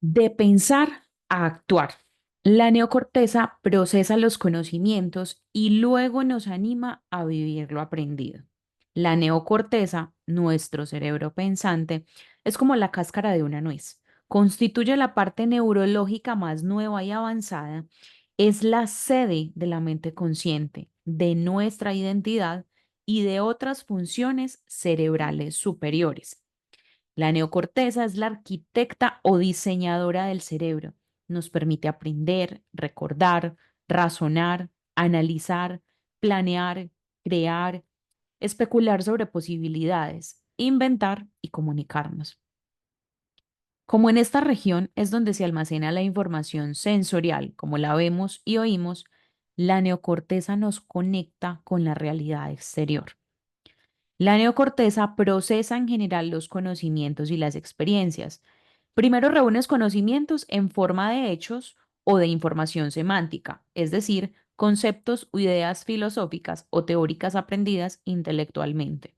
De pensar a actuar. La neocorteza procesa los conocimientos y luego nos anima a vivir lo aprendido. La neocorteza, nuestro cerebro pensante, es como la cáscara de una nuez. Constituye la parte neurológica más nueva y avanzada. Es la sede de la mente consciente, de nuestra identidad y de otras funciones cerebrales superiores. La neocorteza es la arquitecta o diseñadora del cerebro. Nos permite aprender, recordar, razonar, analizar, planear, crear, especular sobre posibilidades, inventar y comunicarnos. Como en esta región es donde se almacena la información sensorial, como la vemos y oímos, la neocorteza nos conecta con la realidad exterior. La neocorteza procesa en general los conocimientos y las experiencias. Primero reúnes conocimientos en forma de hechos o de información semántica, es decir, conceptos o ideas filosóficas o teóricas aprendidas intelectualmente,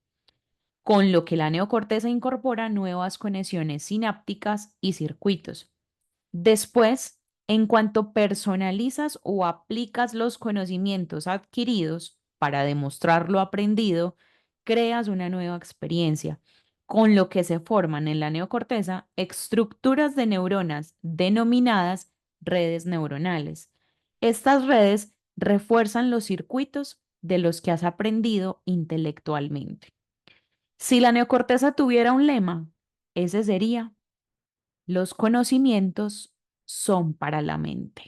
con lo que la neocorteza incorpora nuevas conexiones sinápticas y circuitos. Después, en cuanto personalizas o aplicas los conocimientos adquiridos para demostrar lo aprendido, creas una nueva experiencia, con lo que se forman en la neocorteza estructuras de neuronas denominadas redes neuronales. Estas redes refuerzan los circuitos de los que has aprendido intelectualmente. Si la neocorteza tuviera un lema, ese sería: los conocimientos son para la mente.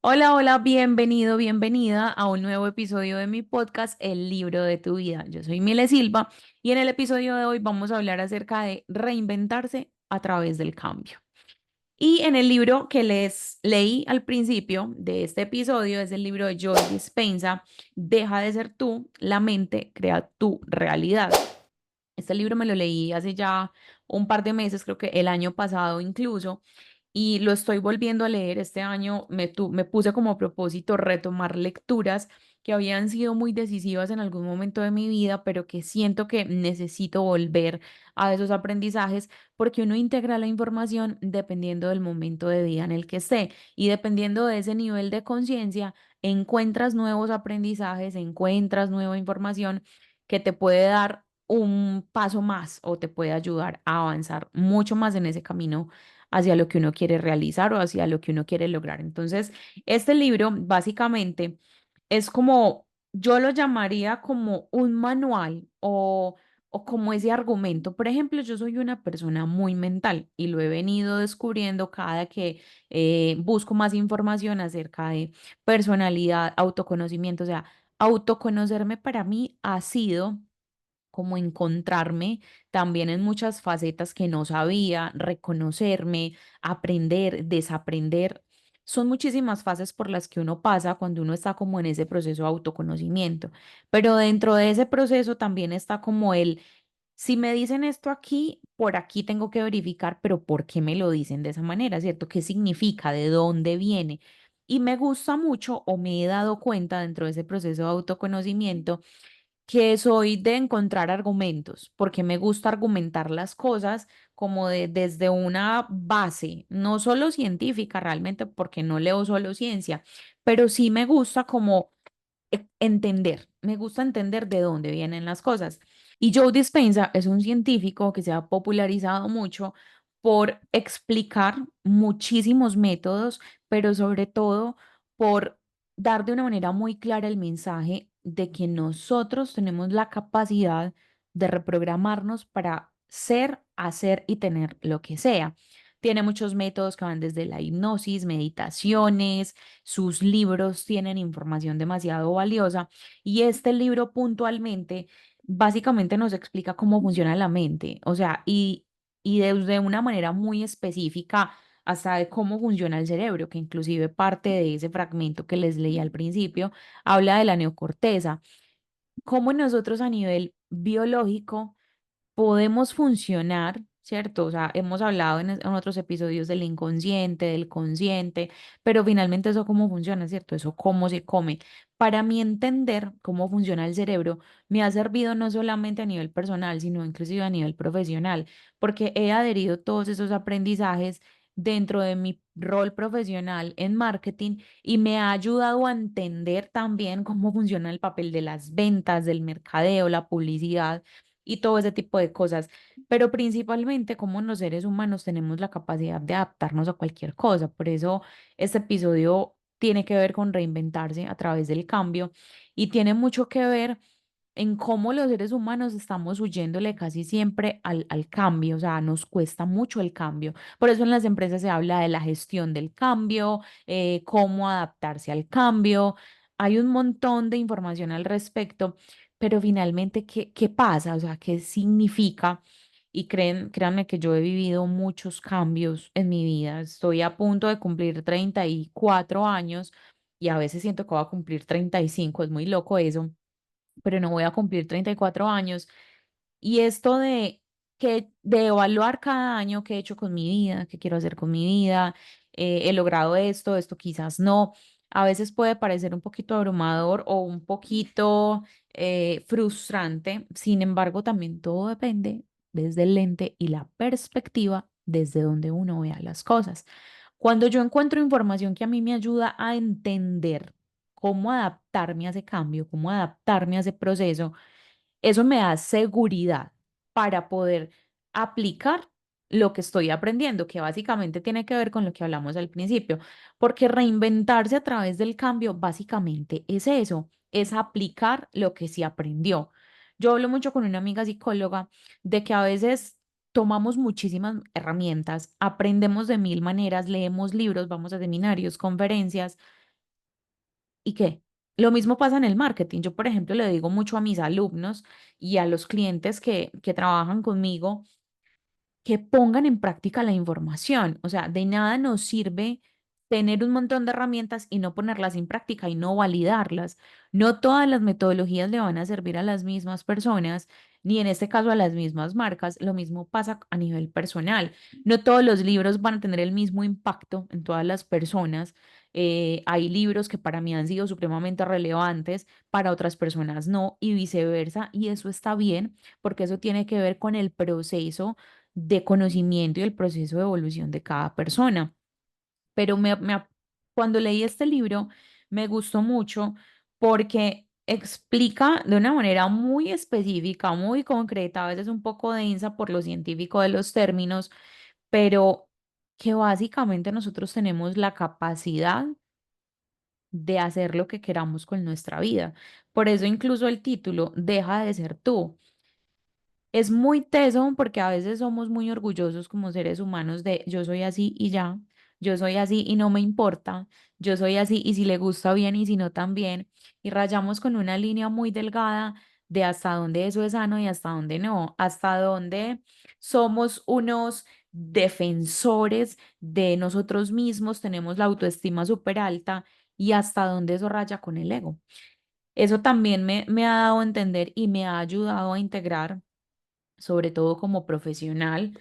Hola, hola, bienvenido, bienvenida a un nuevo episodio de mi podcast, El libro de tu vida. Yo soy Mile Silva y en el episodio de hoy vamos a hablar acerca de reinventarse a través del cambio. Y en el libro que les leí al principio de este episodio es el libro de Joe Dispenza, Deja de ser tú, la mente crea tu realidad. Este libro me lo leí hace ya un par de meses, creo que el año pasado incluso, y lo estoy volviendo a leer. Este año me puse como propósito retomar lecturas que habían sido muy decisivas en algún momento de mi vida, pero que siento que necesito volver a esos aprendizajes porque uno integra la información dependiendo del momento de vida en el que esté y dependiendo de ese nivel de conciencia, encuentras nuevos aprendizajes, encuentras nueva información que te puede dar un paso más o te puede ayudar a avanzar mucho más en ese camino hacia lo que uno quiere realizar o hacia lo que uno quiere lograr. Entonces, este libro básicamente es como, yo lo llamaría como un manual o como ese argumento. Por ejemplo, yo soy una persona muy mental y lo he venido descubriendo cada que busco más información acerca de personalidad, autoconocimiento. O sea, autoconocerme para mí ha sido como encontrarme también en muchas facetas que no sabía, reconocerme, aprender, desaprender. Son muchísimas fases por las que uno pasa cuando uno está como en ese proceso de autoconocimiento, pero dentro de ese proceso también está como si me dicen esto aquí, por aquí tengo que verificar, pero ¿por qué me lo dicen de esa manera? ¿Cierto? ¿Qué significa? ¿De dónde viene? Y me gusta mucho o me he dado cuenta dentro de ese proceso de autoconocimiento que soy de encontrar argumentos, porque me gusta argumentar las cosas como desde una base, no solo científica realmente, porque no leo solo ciencia, pero sí me gusta como entender, me gusta entender de dónde vienen las cosas. Y Joe Dispenza es un científico que se ha popularizado mucho por explicar muchísimos métodos, pero sobre todo por dar de una manera muy clara el mensaje de que nosotros tenemos la capacidad de reprogramarnos para ser, hacer y tener lo que sea. Tiene muchos métodos que van desde la hipnosis, meditaciones, sus libros tienen información demasiado valiosa y este libro puntualmente básicamente nos explica cómo funciona la mente, o sea, y desde una manera muy específica hasta de cómo funciona el cerebro, que inclusive parte de ese fragmento que les leí al principio habla de la neocorteza, cómo nosotros a nivel biológico podemos funcionar, ¿cierto? O sea, hemos hablado en otros episodios del inconsciente, del consciente, pero finalmente eso cómo funciona, ¿cierto? Eso cómo se come. Para mí entender cómo funciona el cerebro me ha servido no solamente a nivel personal, sino inclusive a nivel profesional, porque he adherido todos esos aprendizajes dentro de mi rol profesional en marketing y me ha ayudado a entender también cómo funciona el papel de las ventas, del mercadeo, la publicidad y todo ese tipo de cosas. Pero principalmente como los seres humanos tenemos la capacidad de adaptarnos a cualquier cosa. Por eso este episodio tiene que ver con reinventarse a través del cambio y tiene mucho que ver en cómo los seres humanos estamos huyéndole casi siempre al cambio, o sea, nos cuesta mucho el cambio. Por eso en las empresas se habla de la gestión del cambio, cómo adaptarse al cambio. Hay un montón de información al respecto, pero finalmente, ¿qué pasa? O sea, ¿qué significa? Y créanme que yo he vivido muchos cambios en mi vida. Estoy a punto de cumplir 34 años y a veces siento que voy a cumplir 35. Es muy loco eso, pero no voy a cumplir 34 años. Y esto de evaluar cada año qué he hecho con mi vida, qué quiero hacer con mi vida, he logrado esto, esto quizás no, a veces puede parecer un poquito abrumador o un poquito frustrante. Sin embargo, también todo depende desde el lente y la perspectiva desde donde uno vea las cosas. Cuando yo encuentro información que a mí me ayuda a entender cómo adaptarme a ese cambio, cómo adaptarme a ese proceso, eso me da seguridad para poder aplicar lo que estoy aprendiendo, que básicamente tiene que ver con lo que hablamos al principio, porque reinventarse a través del cambio básicamente es eso, es aplicar lo que se aprendió. Yo hablo mucho con una amiga psicóloga de que a veces tomamos muchísimas herramientas, aprendemos de mil maneras, leemos libros, vamos a seminarios, conferencias. ¿Y qué? Lo mismo pasa en el marketing. Yo, por ejemplo, le digo mucho a mis alumnos y a los clientes que trabajan conmigo que pongan en práctica la información. O sea, de nada nos sirve tener un montón de herramientas y no ponerlas en práctica y no validarlas. No todas las metodologías le van a servir a las mismas personas, ni en este caso a las mismas marcas. Lo mismo pasa a nivel personal. No todos los libros van a tener el mismo impacto en todas las personas. Hay libros que para mí han sido supremamente relevantes, para otras personas no, y viceversa. Y eso está bien, porque eso tiene que ver con el proceso de conocimiento y el proceso de evolución de cada persona. Pero cuando leí este libro me gustó mucho porque explica de una manera muy específica, muy concreta, a veces un poco densa por lo científico de los términos, pero que básicamente nosotros tenemos la capacidad de hacer lo que queramos con nuestra vida. Por eso incluso el título, Deja de ser tú. Es muy teso porque a veces somos muy orgullosos como seres humanos de yo soy así y ya, yo soy así y no me importa, yo soy así y si le gusta bien y si no también, y rayamos con una línea muy delgada de hasta dónde eso es sano y hasta dónde no, hasta dónde somos unos defensores de nosotros mismos, tenemos la autoestima súper alta y hasta dónde eso raya con el ego. Eso también me ha dado a entender y me ha ayudado a integrar, sobre todo como profesional,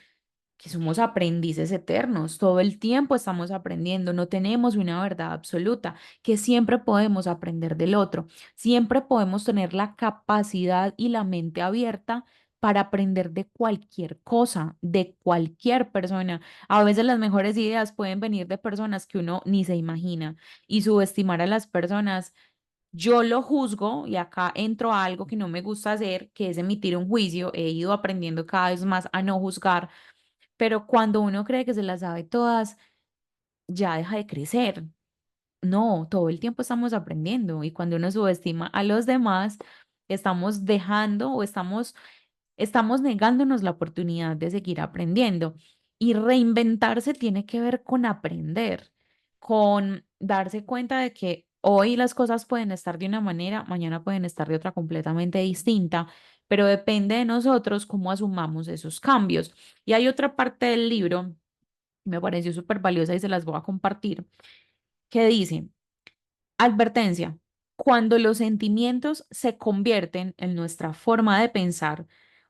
que somos aprendices eternos. Todo el tiempo estamos aprendiendo, no tenemos una verdad absoluta, que siempre podemos aprender del otro, siempre podemos tener la capacidad y la mente abierta para aprender de cualquier cosa, de cualquier persona. A veces las mejores ideas pueden venir de personas que uno ni se imagina y subestimar a las personas, yo lo juzgo y acá entro a algo que no me gusta hacer, que es emitir un juicio. He ido aprendiendo cada vez más a no juzgar, pero cuando uno cree que se las sabe todas, ya deja de crecer. No, todo el tiempo estamos aprendiendo y cuando uno subestima a los demás, estamos dejando o estamos negándonos la oportunidad de seguir aprendiendo. Y reinventarse tiene que ver con aprender, con darse cuenta de que hoy las cosas pueden estar de una manera, mañana pueden estar de otra completamente distinta, pero depende de nosotros cómo asumamos esos cambios. Y hay otra parte del libro, me pareció súper valiosa y se las voy a compartir, que dice: advertencia: cuando los sentimientos se convierten en nuestra forma de pensar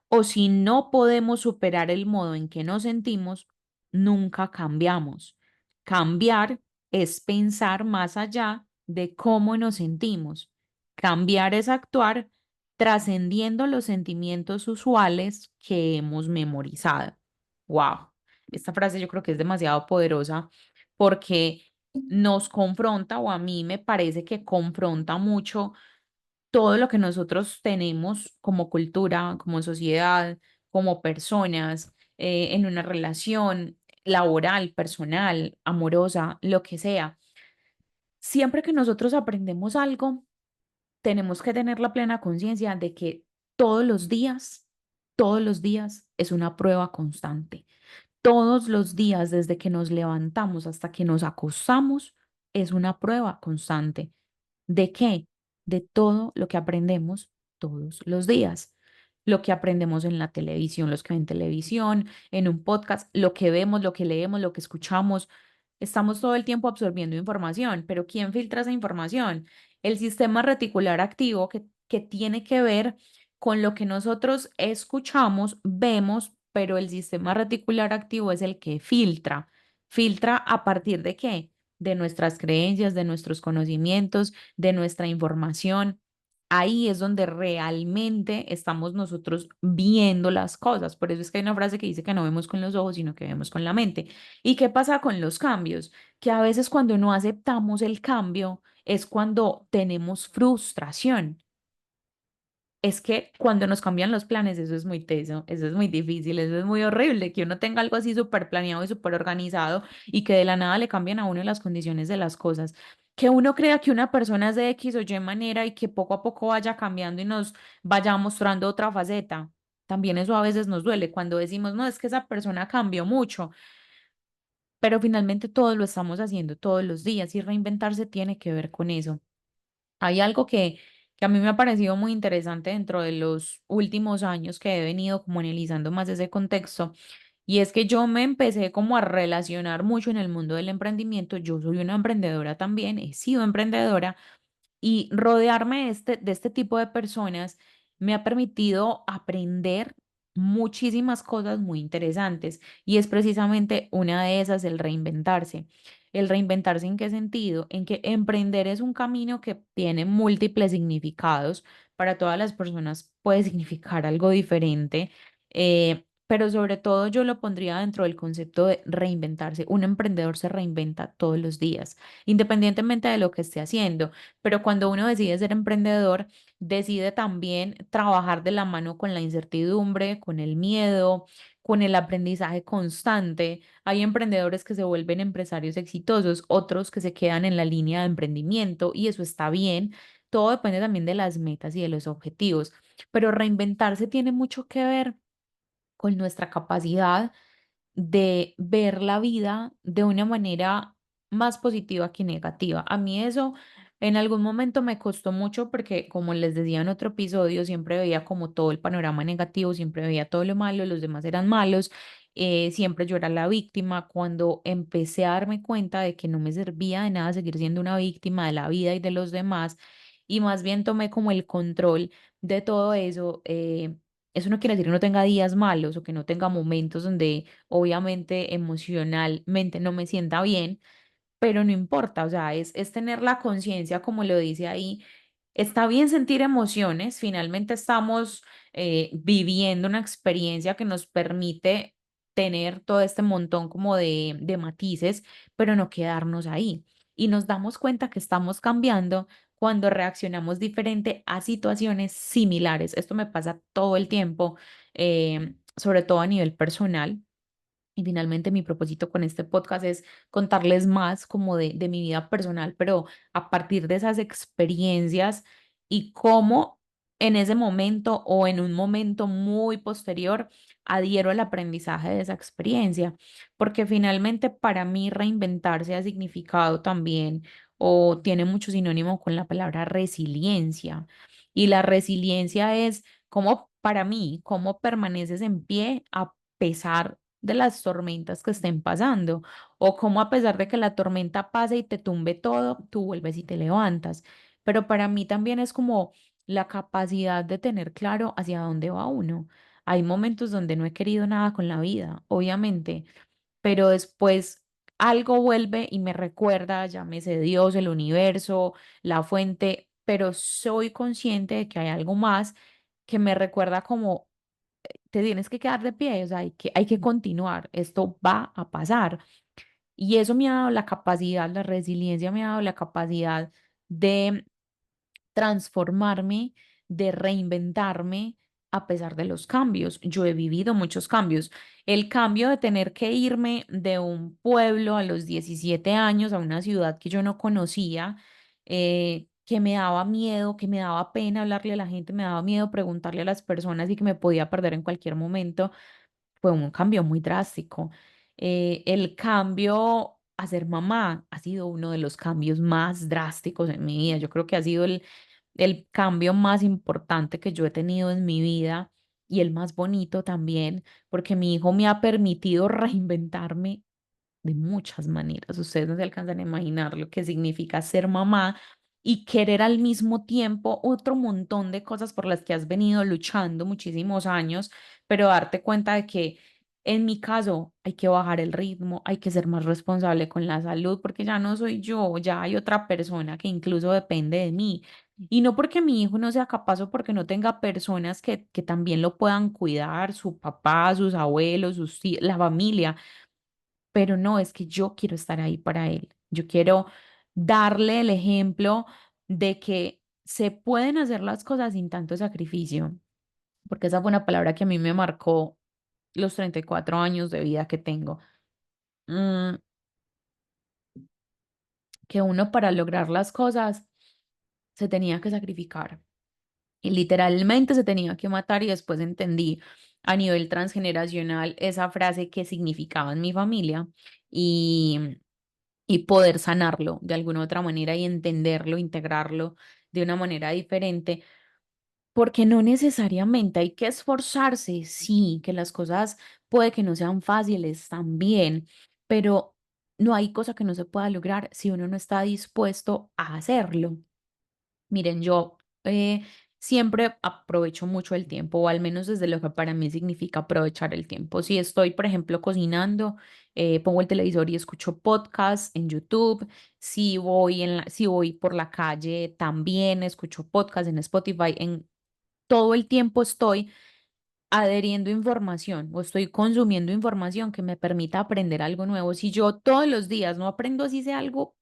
o si no podemos superar el modo en que nos sentimos, nunca cambiamos. Cambiar es pensar más allá de cómo nos sentimos. Cambiar es actuar trascendiendo los sentimientos usuales que hemos memorizado. Wow. esta frase yo creo que es demasiado poderosa porque nos confronta, o a mí me parece que confronta mucho todo lo que nosotros tenemos como cultura, como sociedad, como personas, en una relación laboral, personal, amorosa, lo que sea. Siempre que nosotros aprendemos algo, tenemos que tener la plena conciencia de que todos los días es una prueba constante. Todos los días, desde que nos levantamos hasta que nos acostamos, es una prueba constante. ¿De qué? De todo lo que aprendemos todos los días. Lo que aprendemos en la televisión, los que ven televisión, en un podcast, lo que vemos, lo que leemos, lo que escuchamos. Estamos todo el tiempo absorbiendo información, pero ¿quién filtra esa información? El sistema reticular activo que tiene que ver con lo que nosotros escuchamos, vemos, pero el sistema reticular activo es el que filtra. ¿Filtra a partir de qué? De nuestras creencias, de nuestros conocimientos, de nuestra información. Ahí es donde realmente estamos nosotros viendo las cosas. Por eso es que hay una frase que dice que no vemos con los ojos, sino que vemos con la mente. ¿Y qué pasa con los cambios? Que a veces cuando no aceptamos el cambio es cuando tenemos frustración. Es que cuando nos cambian los planes, eso es muy teso, eso es muy difícil, eso es muy horrible, que uno tenga algo así súper planeado y súper organizado y que de la nada le cambien a uno las condiciones de las cosas. Que uno crea que una persona es de X o Y manera y que poco a poco vaya cambiando y nos vaya mostrando otra faceta. También eso a veces nos duele cuando decimos, no, es que esa persona cambió mucho, pero finalmente todos lo estamos haciendo todos los días y reinventarse tiene que ver con eso. Hay algo que a mí me ha parecido muy interesante dentro de los últimos años que he venido como analizando más ese contexto, y es que yo me empecé como a relacionar mucho en el mundo del emprendimiento. Yo soy una emprendedora también, he sido emprendedora y rodearme de este tipo de personas me ha permitido aprender muchísimas cosas muy interesantes y es precisamente una de esas el reinventarse. ¿El reinventarse en qué sentido? En que emprender es un camino que tiene múltiples significados. Para todas las personas puede significar algo diferente, pero sobre todo yo lo pondría dentro del concepto de reinventarse. Un emprendedor se reinventa todos los días, independientemente de lo que esté haciendo, pero cuando uno decide ser emprendedor, decide también trabajar de la mano con la incertidumbre, con el miedo, con el aprendizaje constante. Hay emprendedores que se vuelven empresarios exitosos, otros que se quedan en la línea de emprendimiento y eso está bien. Todo depende también de las metas y de los objetivos, pero reinventarse tiene mucho que ver con nuestra capacidad de ver la vida de una manera más positiva que negativa. A mí eso en algún momento me costó mucho porque, como les decía en otro episodio, siempre veía como todo el panorama negativo, siempre veía todo lo malo, los demás eran malos, siempre yo era la víctima. Cuando empecé a darme cuenta de que no me servía de nada seguir siendo una víctima de la vida y de los demás, y más bien tomé como el control de todo eso. Eso no quiere decir que no tenga días malos o que no tenga momentos donde obviamente emocionalmente no me sienta bien, pero no importa, o sea, es tener la conciencia, como lo dice ahí. Está bien sentir emociones, finalmente estamos viviendo una experiencia que nos permite tener todo este montón como de matices, pero no quedarnos ahí. Y nos damos cuenta que estamos cambiando cuando reaccionamos diferente a situaciones similares. Esto me pasa todo el tiempo, sobre todo a nivel personal. Y finalmente mi propósito con este podcast es contarles más como de mi vida personal, pero a partir de esas experiencias y cómo en ese momento o en un momento muy posterior adhiero al aprendizaje de esa experiencia, porque finalmente para mí reinventarse ha significado también o tiene mucho sinónimo con la palabra resiliencia. Y la resiliencia es como para mí, cómo permaneces en pie a pesar de las tormentas que estén pasando, o cómo a pesar de que la tormenta pase y te tumbe todo, tú vuelves y te levantas. Pero para mí también es como la capacidad de tener claro hacia dónde va uno. Hay momentos donde no he querido nada con la vida, obviamente, pero después algo vuelve y me recuerda, llámese Dios, el universo, la fuente, pero soy consciente de que hay algo más que me recuerda como te tienes que quedar de pie, o sea, hay que continuar, esto va a pasar. Y eso me ha dado la capacidad, la resiliencia me ha dado la capacidad de transformarme, de reinventarme a pesar de los cambios. Yo he vivido muchos cambios. El cambio de tener que irme de un pueblo a los 17 años a una ciudad que yo no conocía, que me daba miedo, que me daba pena hablarle a la gente, me daba miedo preguntarle a las personas y que me podía perder en cualquier momento, fue un cambio muy drástico. El cambio a ser mamá ha sido uno de los cambios más drásticos en mi vida. Yo creo que ha sido el cambio más importante que yo he tenido en mi vida y el más bonito también, porque mi hijo me ha permitido reinventarme de muchas maneras. Ustedes no se alcanzan a imaginar lo que significa ser mamá y querer al mismo tiempo otro montón de cosas por las que has venido luchando muchísimos años, pero darte cuenta de que en mi caso hay que bajar el ritmo, hay que ser más responsable con la salud, porque ya no soy yo, ya hay otra persona que incluso depende de mí. Y no porque mi hijo no sea capaz o porque no tenga personas que también lo puedan cuidar, su papá, sus abuelos, la familia, pero no, es que yo quiero estar ahí para él. Yo quiero darle el ejemplo de que se pueden hacer las cosas sin tanto sacrificio, porque esa fue una palabra que a mí me marcó los 34 años de vida que tengo. Mm, que uno para lograr las cosas se tenía que sacrificar y literalmente se tenía que matar y después entendí a nivel transgeneracional esa frase que significaba en mi familia y y poder sanarlo de alguna otra manera y entenderlo, integrarlo de una manera diferente, porque no necesariamente hay que esforzarse, sí, que las cosas puede que no sean fáciles también, pero no hay cosa que no se pueda lograr si uno no está dispuesto a hacerlo. Miren, yo siempre aprovecho mucho el tiempo, o al menos desde lo que para mí significa aprovechar el tiempo. Si estoy, por ejemplo, cocinando, pongo el televisor y escucho podcast en YouTube. Si voy por la calle, también escucho podcast en Spotify. En todo el tiempo estoy adheriendo información o estoy consumiendo información que me permita aprender algo nuevo. Si yo todos los días no aprendo así sea algo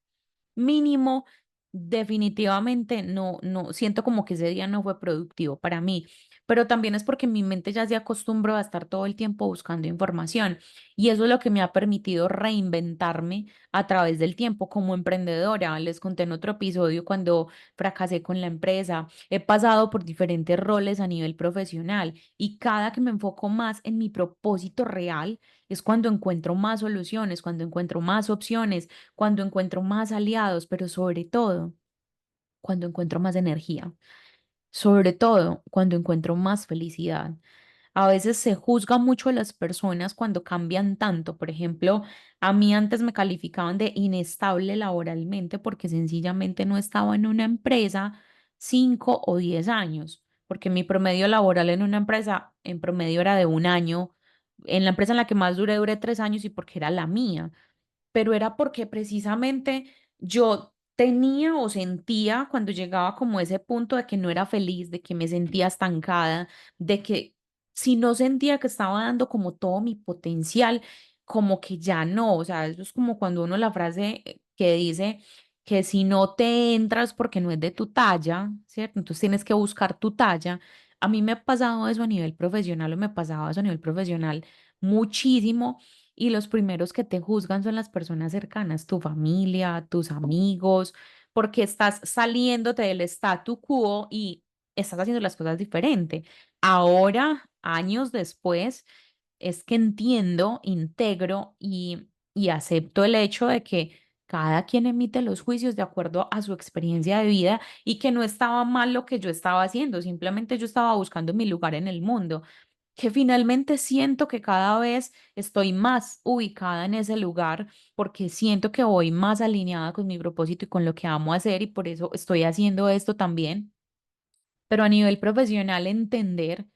mínimo, definitivamente no siento como que ese día no fue productivo para mí, pero también es porque mi mente ya se acostumbró a estar todo el tiempo buscando información y eso es lo que me ha permitido reinventarme a través del tiempo como emprendedora. Les conté en otro episodio cuando fracasé con la empresa, he pasado por diferentes roles a nivel profesional y cada que me enfoco más en mi propósito real es cuando encuentro más soluciones, cuando encuentro más opciones, cuando encuentro más aliados, pero sobre todo cuando encuentro más energía, sobre todo cuando encuentro más felicidad. A veces se juzga mucho a las personas cuando cambian tanto. Por ejemplo, a mí antes me calificaban de inestable laboralmente porque sencillamente no estaba en una empresa 5 o 10 años, porque mi promedio laboral en una empresa en promedio era de un año. En la empresa en la que más duré 3 años y porque era la mía, pero era porque precisamente yo tenía o sentía cuando llegaba como ese punto de que no era feliz, de que me sentía estancada, de que si no sentía que estaba dando como todo mi potencial, como que ya no, o sea, eso es como cuando uno la frase que dice que si no te entras porque no es de tu talla, ¿cierto? Entonces tienes que buscar tu talla. A mí me ha pasado eso a nivel profesional o me pasaba eso a nivel profesional muchísimo y los primeros que te juzgan son las personas cercanas, tu familia, tus amigos, porque estás saliéndote del statu quo y estás haciendo las cosas diferente. Ahora, años después, es que entiendo, integro y acepto el hecho de que cada quien emite los juicios de acuerdo a su experiencia de vida y que no estaba mal lo que yo estaba haciendo, simplemente yo estaba buscando mi lugar en el mundo, que finalmente siento que cada vez estoy más ubicada en ese lugar porque siento que voy más alineada con mi propósito y con lo que amo hacer y por eso estoy haciendo esto también. Pero a nivel profesional, entender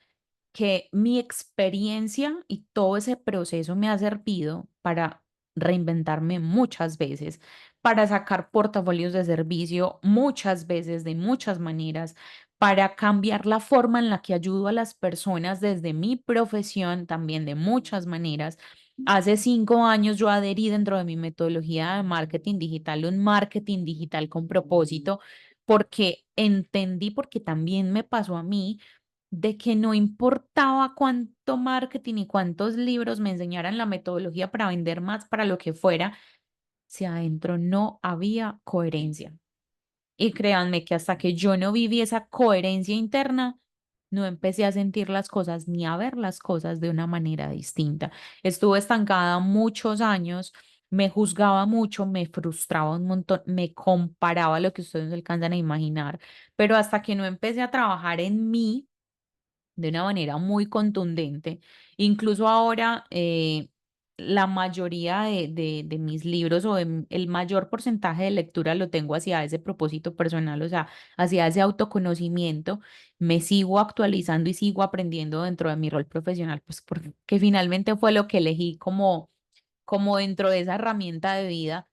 que mi experiencia y todo ese proceso me ha servido para reinventarme muchas veces, para sacar portafolios de servicio muchas veces, de muchas maneras, para cambiar la forma en la que ayudo a las personas desde mi profesión, también de muchas maneras. Hace 5 años yo adherí dentro de mi metodología de marketing digital, un marketing digital con propósito, porque entendí, porque también me pasó a mí, de que no importaba cuánto marketing y cuántos libros me enseñaran la metodología para vender más, para lo que fuera, si adentro no había coherencia. Y créanme que hasta que yo no viví esa coherencia interna, no empecé a sentir las cosas ni a ver las cosas de una manera distinta. Estuve estancada muchos años, me juzgaba mucho, me frustraba un montón, me comparaba a lo que ustedes no alcanzan a imaginar, pero hasta que no empecé a trabajar en mí de una manera muy contundente. Incluso ahora, la mayoría de mis libros o el mayor porcentaje de lectura lo tengo hacia ese propósito personal, o sea, hacia ese autoconocimiento. Me sigo actualizando y sigo aprendiendo dentro de mi rol profesional, pues porque finalmente fue lo que elegí como dentro de esa herramienta de vida.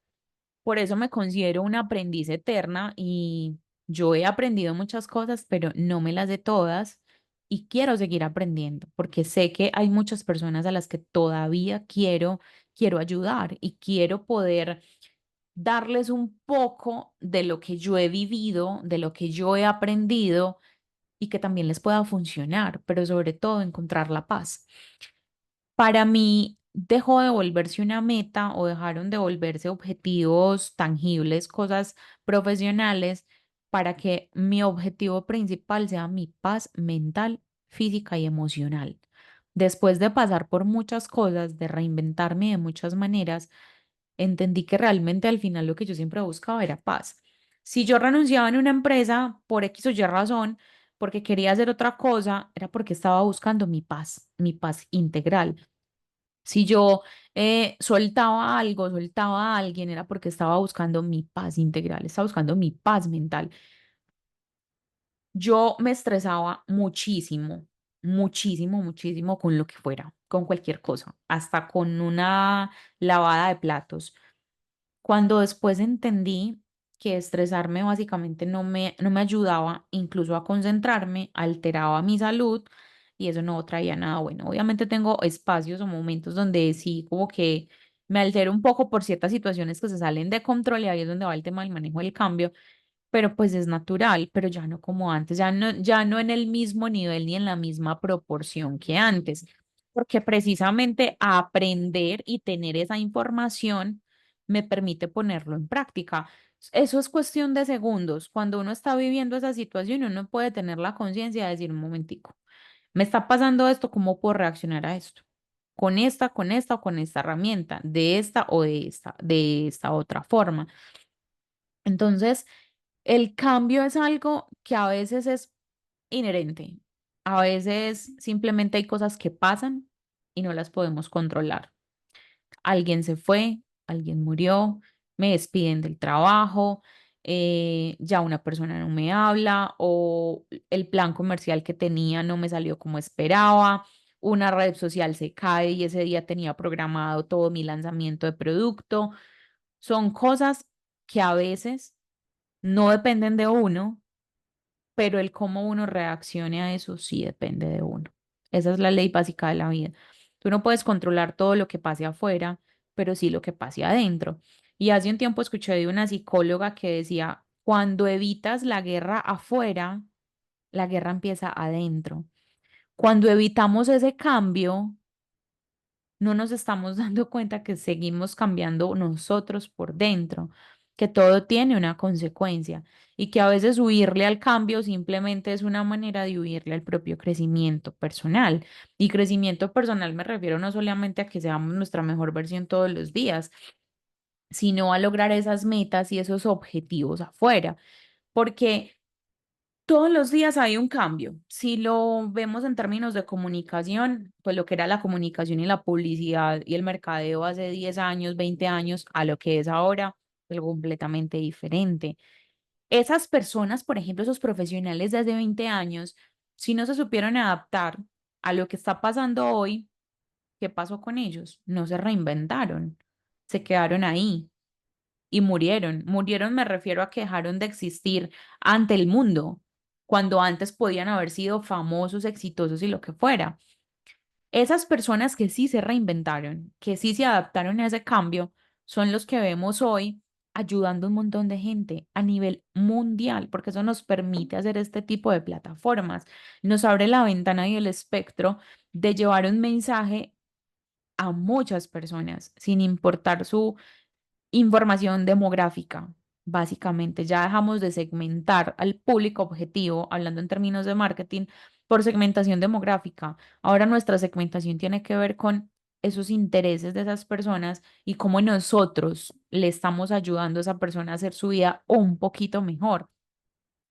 Por eso me considero una aprendiz eterna y yo he aprendido muchas cosas, pero no me las sé todas y quiero seguir aprendiendo porque sé que hay muchas personas a las que todavía quiero ayudar y quiero poder darles un poco de lo que yo he vivido, de lo que yo he aprendido y que también les pueda funcionar, pero sobre todo encontrar la paz. Para mí dejó de volverse una meta o dejaron de volverse objetivos tangibles, cosas profesionales, para que mi objetivo principal sea mi paz mental, física y emocional. Después de pasar por muchas cosas, de reinventarme de muchas maneras, entendí que realmente al final lo que yo siempre buscaba era paz. Si yo renunciaba en una empresa por X o Y razón, porque quería hacer otra cosa, era porque estaba buscando mi paz integral. Si yo soltaba algo, soltaba a alguien, era porque estaba buscando mi paz integral, estaba buscando mi paz mental. Yo me estresaba muchísimo, muchísimo, muchísimo con lo que fuera, con cualquier cosa, hasta con una lavada de platos. Cuando después entendí que estresarme básicamente no me ayudaba incluso a concentrarme, alteraba mi salud y eso no traía nada bueno. Obviamente tengo espacios o momentos donde sí como que me altero un poco por ciertas situaciones que se salen de control y ahí es donde va el tema del manejo del cambio, pero pues es natural, pero ya no como antes, ya no en el mismo nivel ni en la misma proporción que antes, porque precisamente aprender y tener esa información me permite ponerlo en práctica. Eso es cuestión de segundos. Cuando uno está viviendo esa situación, uno puede tener la conciencia de decir un momentico, me está pasando esto, ¿cómo puedo reaccionar a esto? Con esta o con esta herramienta, de esta o de esta otra forma. Entonces, el cambio es algo que a veces es inherente. A veces simplemente hay cosas que pasan y no las podemos controlar. Alguien se fue, alguien murió, me despiden del trabajo, ya una persona no me habla o el plan comercial que tenía no me salió como esperaba, una red social se cae y ese día tenía programado todo mi lanzamiento de producto. Son cosas que a veces no dependen de uno, pero el cómo uno reaccione a eso sí depende de uno. Esa es la ley básica de la vida. Tú no puedes controlar todo lo que pase afuera, pero sí lo que pase adentro. Y hace un tiempo escuché de una psicóloga que decía, cuando evitas la guerra afuera, la guerra empieza adentro. Cuando evitamos ese cambio, no nos estamos dando cuenta que seguimos cambiando nosotros por dentro, que todo tiene una consecuencia y que a veces huirle al cambio simplemente es una manera de huirle al propio crecimiento personal. Y crecimiento personal me refiero no solamente a que seamos nuestra mejor versión todos los días, sino a lograr esas metas y esos objetivos afuera, porque todos los días hay un cambio. Si lo vemos en términos de comunicación, pues lo que era la comunicación y la publicidad y el mercadeo hace 10 años, 20 años, a lo que es ahora, algo completamente diferente. Esas personas, por ejemplo, esos profesionales de hace 20 años, si no se supieron adaptar a lo que está pasando hoy, ¿qué pasó con ellos? No se reinventaron, se quedaron ahí y murieron. Murieron me refiero a que dejaron de existir ante el mundo. cuando antes podían haber sido famosos, exitosos y lo que fuera. Esas personas que sí se reinventaron, que sí se adaptaron a ese cambio, son los que vemos hoy ayudando a un montón de gente a nivel mundial, porque eso nos permite hacer este tipo de plataformas, nos abre la ventana y el espectro de llevar un mensaje a muchas personas, sin importar su información demográfica. Básicamente, ya dejamos de segmentar al público objetivo, hablando en términos de marketing, por segmentación demográfica. Ahora nuestra segmentación tiene que ver con esos intereses de esas personas y cómo nosotros le estamos ayudando a esa persona a hacer su vida un poquito mejor.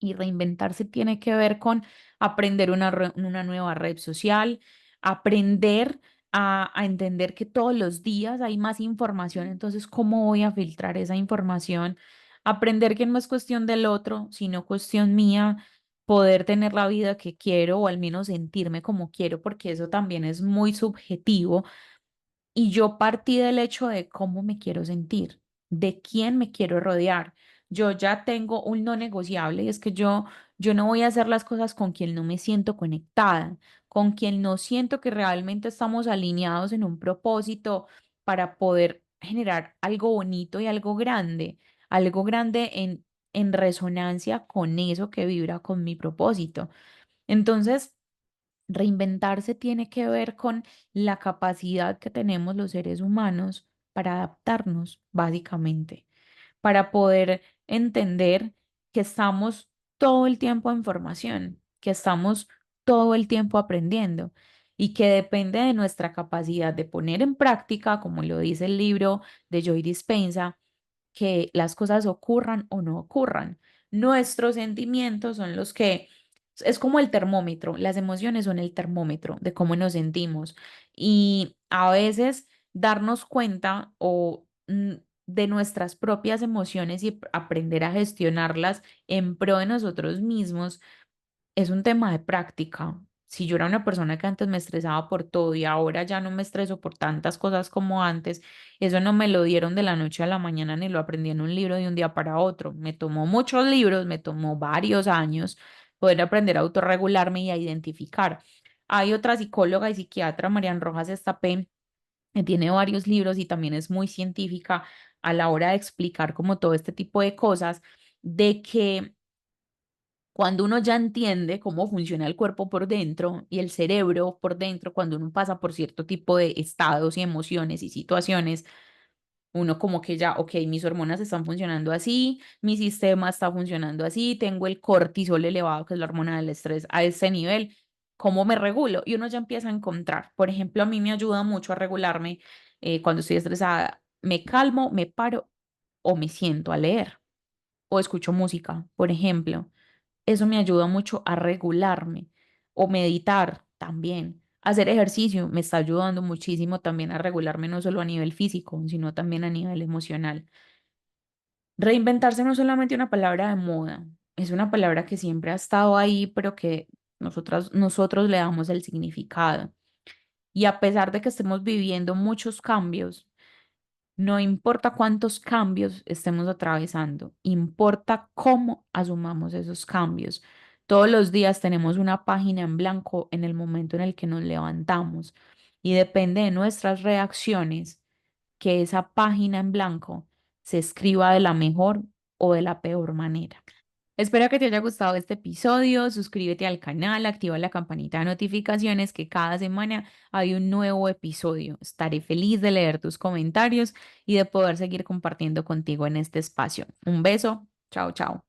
Y reinventarse tiene que ver con aprender una nueva red social, aprender a entender que todos los días hay más información, entonces, ¿cómo voy a filtrar esa información? Aprender que no es cuestión del otro, sino cuestión mía, poder tener la vida que quiero o al menos sentirme como quiero, porque eso también es muy subjetivo y yo partí del hecho de cómo me quiero sentir, de quién me quiero rodear. Yo ya tengo un no negociable y es que yo no voy a hacer las cosas con quien no me siento conectada, con quien no siento que realmente estamos alineados en un propósito para poder generar algo bonito y algo grande en resonancia con eso que vibra con mi propósito. Entonces, reinventarse tiene que ver con la capacidad que tenemos los seres humanos para adaptarnos, básicamente, para poder entender que estamos todo el tiempo en formación, que estamos todo el tiempo aprendiendo y que depende de nuestra capacidad de poner en práctica, como lo dice el libro de Joy Dispenza, que las cosas ocurran o no ocurran. Nuestros sentimientos son los que, es como el termómetro, las emociones son el termómetro de cómo nos sentimos y a veces darnos cuenta de nuestras propias emociones y aprender a gestionarlas en pro de nosotros mismos es un tema de práctica. Si yo era una persona que antes me estresaba por todo y ahora ya no me estreso por tantas cosas como antes, eso no me lo dieron de la noche a la mañana ni lo aprendí en un libro de un día para otro. Me tomó muchos libros, me tomó varios años poder aprender a autorregularme y a identificar. Hay otra psicóloga y psiquiatra, Marian Rojas Estapé, que tiene varios libros y también es muy científica a la hora de explicar como todo este tipo de cosas, de que cuando uno ya entiende cómo funciona el cuerpo por dentro y el cerebro por dentro, cuando uno pasa por cierto tipo de estados y emociones y situaciones, uno como que ya, ok, mis hormonas están funcionando así, mi sistema está funcionando así, tengo el cortisol elevado, que es la hormona del estrés, a ese nivel, ¿cómo me regulo? Y uno ya empieza a encontrar. Por ejemplo, a mí me ayuda mucho a regularme cuando estoy estresada. Me calmo, me paro o me siento a leer o escucho música, por ejemplo. Eso me ayuda mucho a regularme o meditar también. Hacer ejercicio me está ayudando muchísimo también a regularme no solo a nivel físico, sino también a nivel emocional. Reinventarse no es solamente una palabra de moda, es una palabra que siempre ha estado ahí, pero que nosotros le damos el significado. Y a pesar de que estemos viviendo muchos cambios, no importa cuántos cambios estemos atravesando, importa cómo asumamos esos cambios. Todos los días tenemos una página en blanco en el momento en el que nos levantamos y depende de nuestras reacciones que esa página en blanco se escriba de la mejor o de la peor manera. Espero que te haya gustado este episodio. Suscríbete al canal, activa la campanita de notificaciones que cada semana hay un nuevo episodio. Estaré feliz de leer tus comentarios y de poder seguir compartiendo contigo en este espacio. Un beso. Chao, chao.